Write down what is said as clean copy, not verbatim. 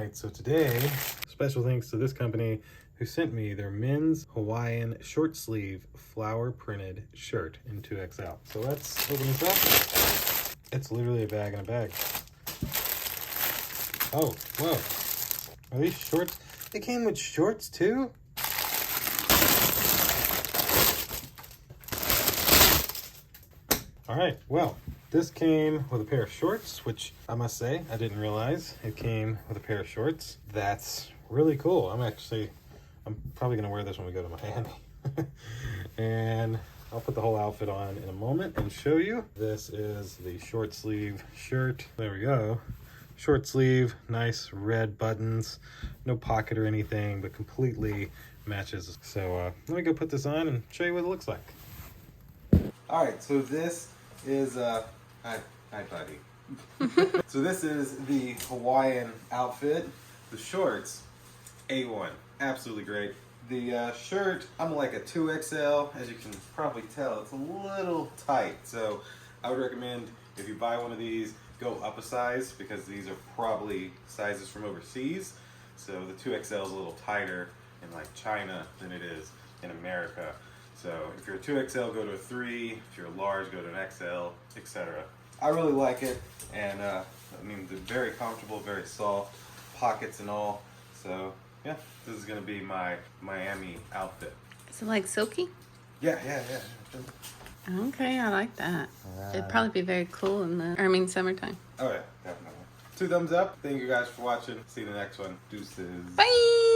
right, so today, special thanks to this company who sent me their men's Hawaiian short sleeve flower printed shirt in 2XL. So let's open this up. It's literally a bag in a bag. Oh, whoa. Are these shorts? They came with shorts too? All right, well, this came with a pair of shorts, which I must say, I didn't realize it came with a pair of shorts. That's really cool. I'm probably gonna wear this when we go to Miami. And I'll put the whole outfit on in a moment and show you. This is the short sleeve shirt. There we go. Short sleeve, nice red buttons, no pocket or anything, but completely matches. So let me go put this on and show you what it looks like. All right, so this is hi buddy. So this is the Hawaiian outfit. The shorts, A1, absolutely great. The shirt, I'm like a 2XL. As you can probably tell, it's a little tight. So I would recommend if you buy one of these, go up a size, because these are probably sizes from overseas. So the 2XL is a little tighter in like China than it is in America. So if you're a 2XL, go to a 3. If you're a large, go to an XL, etc. I really like it, and I mean, they're very comfortable, very soft, pockets and all. So yeah, this is gonna be my Miami outfit. Is it like silky? Yeah. Okay, I like that. It'd probably be very cool in the, summertime. Oh yeah, definitely. 2 thumbs up. Thank you guys for watching. See you in the next one. Deuces. Bye!